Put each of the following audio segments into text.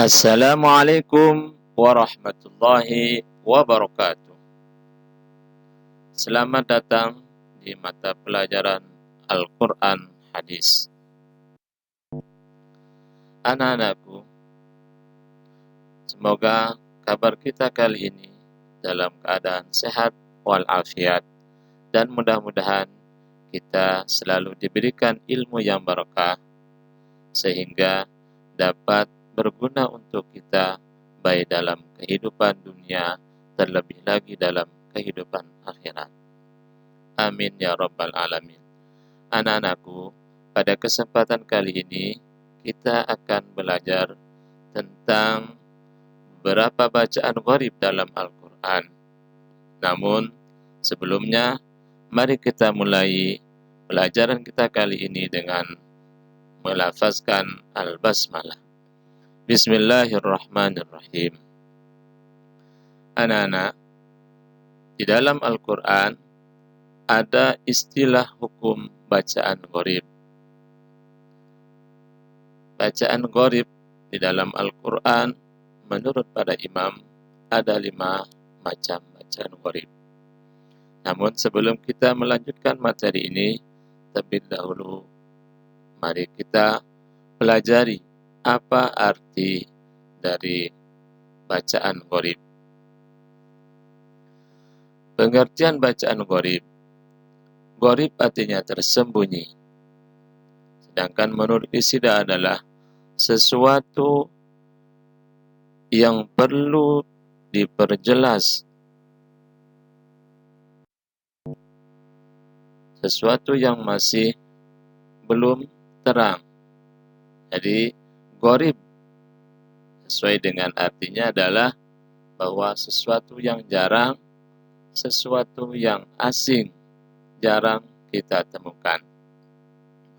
Assalamualaikum warahmatullahi wabarakatuh. Selamat datang di mata pelajaran Al-Quran Hadis. Anak-anakku, semoga kabar kita kali ini dalam keadaan sehat walafiat dan mudah-mudahan kita selalu diberikan ilmu yang barakah sehingga dapat berguna untuk kita baik dalam kehidupan dunia terlebih lagi dalam kehidupan akhirat. Amin ya rabbal alamin. Anak-anakku, pada kesempatan kali ini kita akan belajar tentang beberapa bacaan gharib dalam Al-Quran. Namun sebelumnya mari kita mulai pelajaran kita kali ini dengan melafazkan al-basmalah. Bismillahirrahmanirrahim. Anak-anak, di dalam Al-Quran ada istilah hukum bacaan gharib. Bacaan gharib di dalam Al-Quran menurut para imam ada 5 macam bacaan gharib. Namun sebelum kita melanjutkan materi ini, terlebih dahulu mari kita pelajari apa arti dari bacaan gharib. Pengertian bacaan gharib. Gharib artinya tersembunyi. Sedangkan menurut istilah adalah sesuatu yang perlu diperjelas. Sesuatu yang masih belum terang. Jadi gharib sesuai dengan artinya adalah bahwa sesuatu yang jarang, sesuatu yang asing, jarang kita temukan.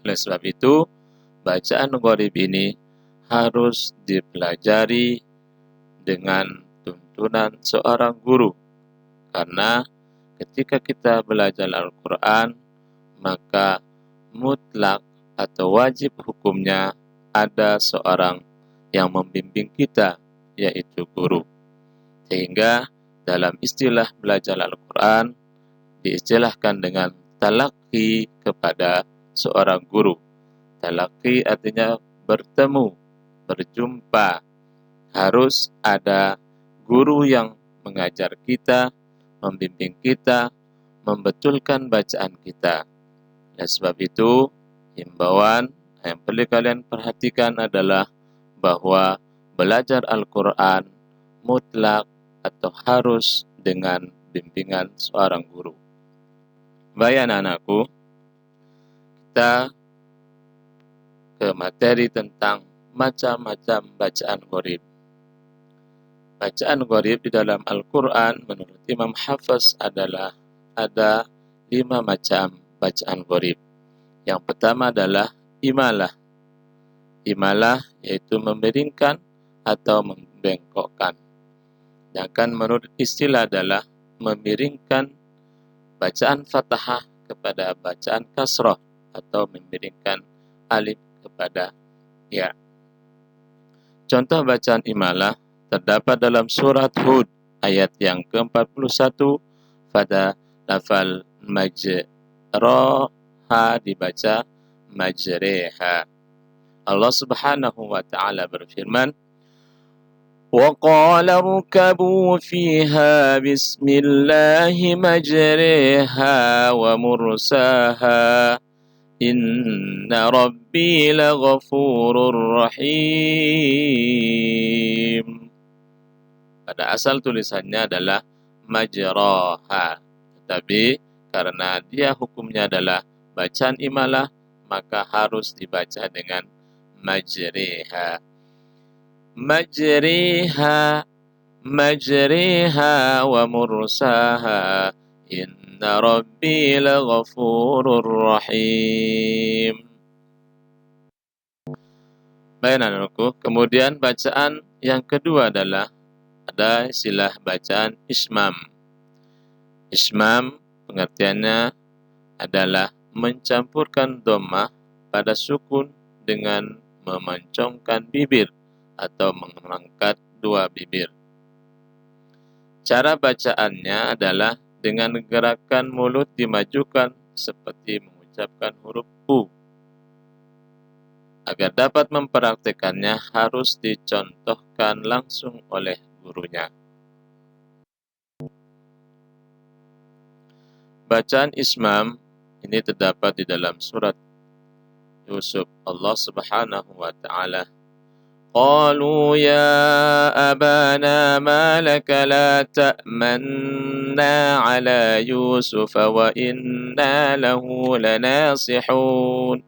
Oleh sebab itu, bacaan gharib ini harus dipelajari dengan tuntunan seorang guru. Karena ketika kita belajar Al-Quran, maka mutlak atau wajib hukumnya ada seorang yang membimbing kita, yaitu guru. Sehingga dalam istilah belajar Al-Quran diistilahkan dengan talaqi kepada seorang guru. Talaqi artinya bertemu, berjumpa. Harus ada guru yang mengajar kita, membimbing kita, membetulkan bacaan kita. Oleh sebab itu, himbauan yang perlu kalian perhatikan adalah bahwa belajar Al-Quran mutlak atau harus dengan bimbingan seorang guru. Baik anak-anakku, kita ke materi tentang macam-macam bacaan gharib. Bacaan gharib di dalam Al-Quran menurut Imam Hafiz adalah ada 5 macam bacaan gharib. Yang pertama adalah imalah. Imalah yaitu memiringkan atau membengkokkan. Sedangkan menurut istilah adalah memiringkan bacaan fathah kepada bacaan kasrah atau memiringkan alif kepada ya. Contoh bacaan imalah terdapat dalam surat Hud ayat yang ke-41 pada lafal majraha dibaca majreha. Allah Subhanahu wa taala berfirman, "Wa qala rkabu fiha bismillahi majriha wa mursaha inna rabbi laghafurur rahim." Pada asal tulisannya adalah majraha, tetapi karena dia hukumnya adalah bacaan imalah, maka harus dibaca dengan majriha. Majriha, majriha wa mursaha inna rabbi laghafurur rahim. Baik anak-anakku, kemudian bacaan yang kedua adalah ada istilah bacaan ismam. Ismam pengertiannya adalah mencampurkan dhammah pada sukun dengan memoncongkan bibir atau mengangkat dua bibir. Cara bacaannya adalah dengan gerakan mulut dimajukan seperti mengucapkan huruf U. Agar dapat mempraktekannya harus dicontohkan langsung oleh gurunya. Bacaan ismam ini terdapat di dalam surat Yusuf. Allah Subhanahu wa taala, qalu ya abana ma laka la ta'manna ala Yusuf wa inna lahu lanasihun.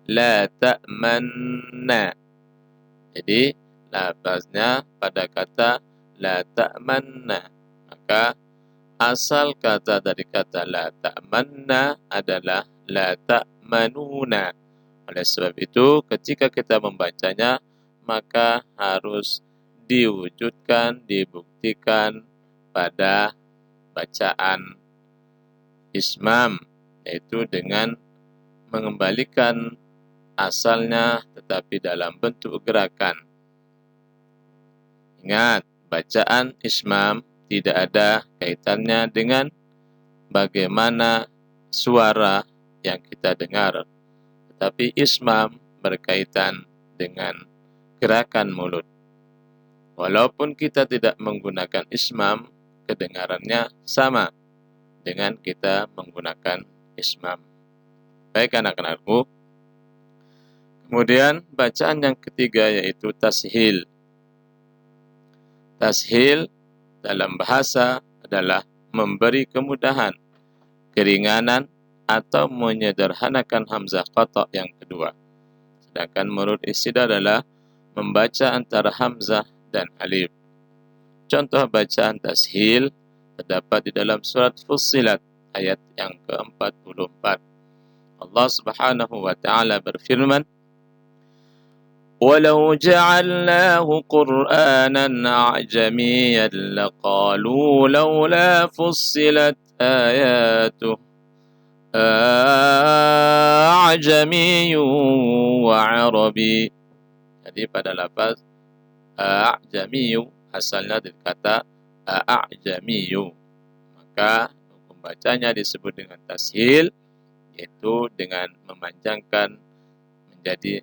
La ta'manna. Jadi lafaznya pada kata la ta'manna. Maka asal kata dari kata la ta'manna adalah la ta'manuna. Oleh sebab itu, ketika kita membacanya, maka harus diwujudkan, dibuktikan pada bacaan ismam, yaitu dengan mengembalikan asalnya tetapi dalam bentuk gerakan. Ingat, bacaan ismam tidak ada kaitannya dengan bagaimana suara yang kita dengar, tetapi ismam berkaitan dengan gerakan mulut. Walaupun kita tidak menggunakan ismam, kedengarannya sama dengan kita menggunakan ismam. Baik anak-anakku. Kemudian bacaan yang ketiga yaitu tashil. Tashil dalam bahasa adalah memberi kemudahan, keringanan, atau menyederhanakan hamzah qata yang kedua. Sedangkan menurut istilah adalah membaca antara hamzah dan alif. Contoh bacaan tashil terdapat di dalam surat Fussilat ayat yang ke-44. Allah Subhanahu wa taala berfirman, "Walau ja'alnahu Qur'anan a'jamiyyan laqalu laula fussilat ayatuh a'jamiyyun wa 'arabi." Jadi pada lafaz a'jamiyyu asalnya dari kata a'jamiyyu. Maka hukum bacanya disebut dengan tashil, yaitu dengan memanjangkan menjadi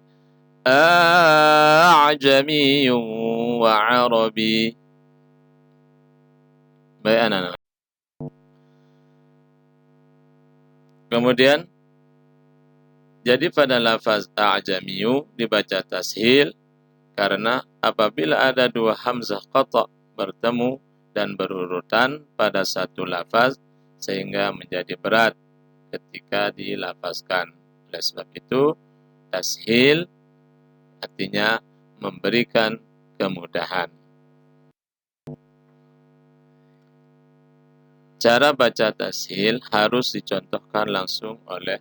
a'jamiyyu wa 'arabi. Baik anak-anak. Kemudian jadi pada lafaz a'jamiyyu dibaca tashil karena apabila ada dua hamzah qata bertemu dan berurutan pada satu lafaz sehingga menjadi berat ketika dilafazkan. Oleh sebab itu, tashil artinya memberikan kemudahan. Cara baca tashil harus dicontohkan langsung oleh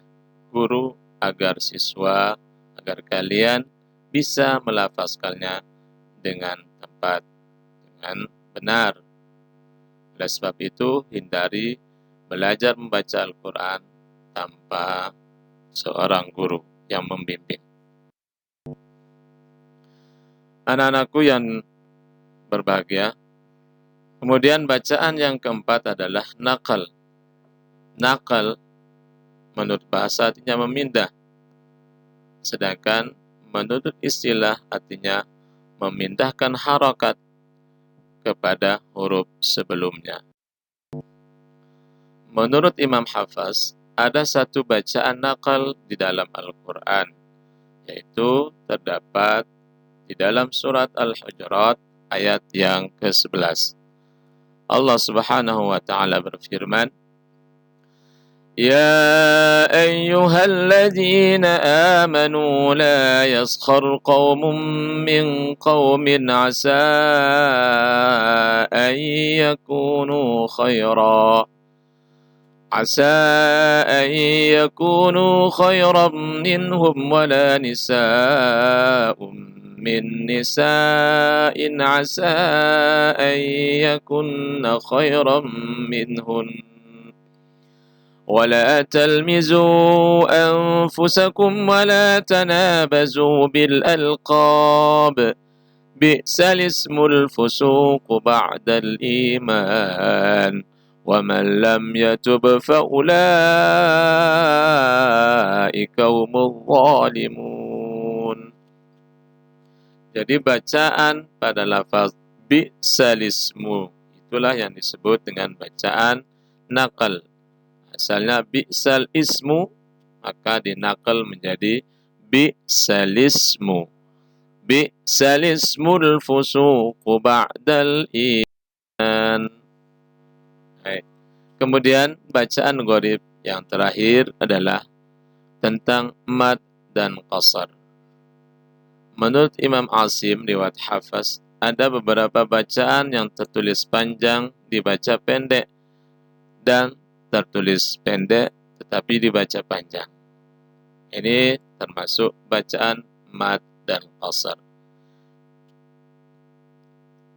guru agar kalian bisa melafazkannya dengan tepat, dengan benar. Oleh sebab itu, hindari belajar membaca Al-Quran tanpa seorang guru yang membimbing. Anak-anakku yang berbahagia, kemudian bacaan yang keempat adalah naqal. Naqal menurut bahasa artinya memindah, sedangkan menurut istilah artinya memindahkan harakat kepada huruf sebelumnya. Menurut Imam Hafaz, ada satu bacaan naqal di dalam Al-Quran, yaitu terdapat di dalam surat Al-Hujurat ayat yang ke-11. Allah Subhanahu wa taala berfirman, "Ya ayyuhalladzina amanu la yaskhar qaumun min qaumin asa an yakunu khairan minhum wala nisa'un min nisa'in asa an yakunna khairan minhun ولا تلمزوا أنفسكم ولا تنابزوا بالألقاب bi'sal ismul fusuq ba'dal iman wa man lam yatub fa ulaika humul zalimun. Jadi bacaan pada lafaz bi'sal ismu itulah yang disebut dengan bacaan naqal. Asalnya bi'sal ismu, maka dinakal menjadi bi'sal ismu. Bi'sal ismul fusuq ba'dal iman. Baik. Kemudian bacaan gharib yang terakhir adalah tentang mad dan qasar. Menurut Imam Asim riwayat Hafs, ada beberapa bacaan yang tertulis panjang dibaca pendek dan tertulis pendek tetapi dibaca panjang. Ini termasuk bacaan mad dan qasar.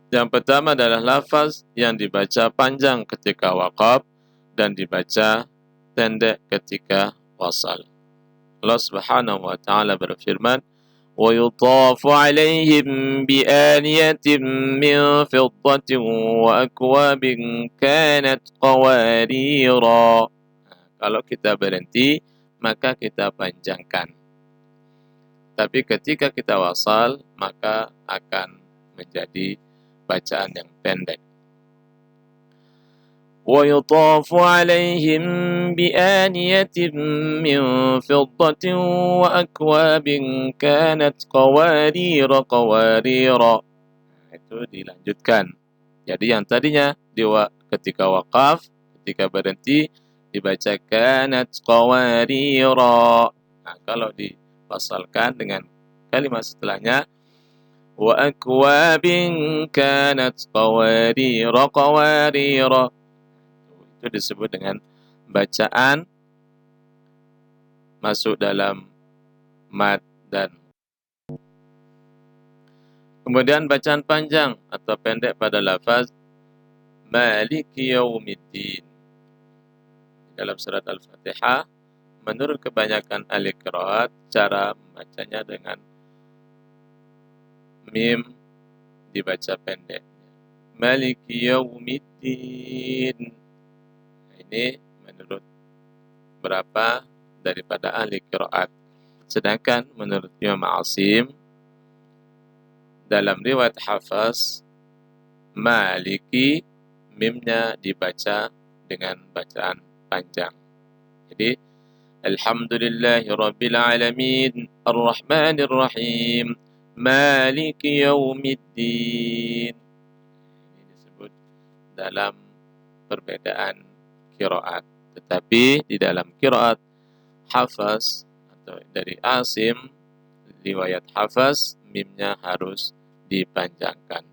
Yang pertama adalah lafaz yang dibaca panjang ketika waqaf dan dibaca pendek ketika wasal. Allah Subhanahu wa taala berfirman, وَيُطَافُ عَلَيْهِمْ بِآنِيَةٍ مِّن فِضَّةٍ وَأَكْوَابٍ كَانَتْ قَوَارِيرَا. Kalau kita berhenti, maka kita panjangkan. Tapi ketika kita wasal, maka akan menjadi bacaan yang pendek. وَيُطَافُ عَلَيْهِمْ بِآنِيَةٍ مِّن فِضَّةٍ وَأَكْوَابٍ كَانَتْ قَوَارِيرَ. Itu dilanjutkan. Jadi yang tadinya ketika waqaf, ketika berhenti dibaca kanat qawarira. Nah, kalau dipasalkan dengan kalimat setelahnya wa akwabin kanat qawarira. Itu disebut dengan bacaan masuk dalam mad dan kemudian bacaan panjang atau pendek pada lafaz Maliki Yaumiddin. Dalam surat Al-Fatihah, menurut kebanyakan ahli qiraat, cara membacanya dengan mim dibaca pendek. Maliki Yaumiddin. Ini menurut berapa daripada ahli qiraat. Sedangkan menurut Imam Asim, dalam riwayat Hafs, Maliki, mimnya dibaca dengan bacaan panjang. Jadi, Alhamdulillahi Rabbil Alamin, Ar-Rahmanir Rahim, Maliki Yaumiddin. Ini disebut dalam perbedaan qiraat. Tetapi di dalam qiraat Hafs atau dari Asim, riwayat Hafs, mimnya harus dipanjangkan.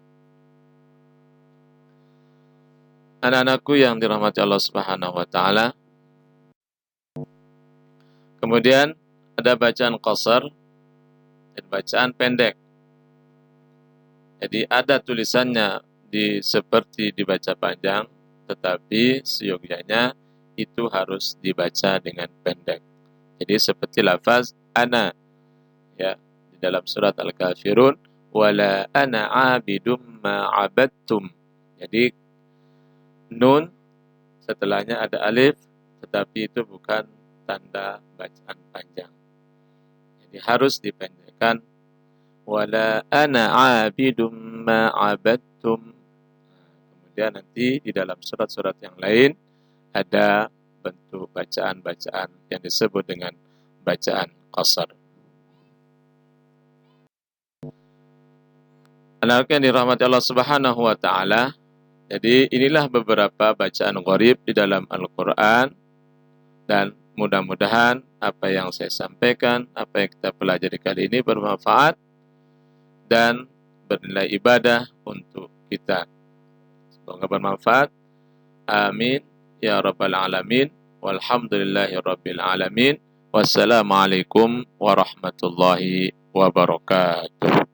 Anak-anakku yang dirahmati Allah Subhanahu wa taala. Kemudian ada bacaan qasar dan bacaan pendek. Jadi ada tulisannya seperti dibaca panjang, tetapi seyogyanya itu harus dibaca dengan pendek. Jadi seperti lafaz ana, ya, di dalam surat Al-Kafirun, wala ana 'abidum ma 'abadtum. Jadi nun setelahnya ada alif, tetapi itu bukan tanda bacaan panjang. Jadi harus dipendekkan. Wala ana 'abidum ma 'abadtum. Kemudian nanti di dalam surat-surat yang lain ada bentuk bacaan-bacaan yang disebut dengan bacaan qasar. Anak yang dirahmati Allah Subhanahu wa taala, jadi inilah beberapa bacaan gharib di dalam Al-Qur'an, dan mudah-mudahan apa yang saya sampaikan, apa yang kita pelajari kali ini bermanfaat dan bernilai ibadah untuk kita. Semoga bermanfaat. Amin ya rabbal alamin. Walhamdulillahi rabbil alamin. Wassalamualaikum warahmatullahi wabarakatuh.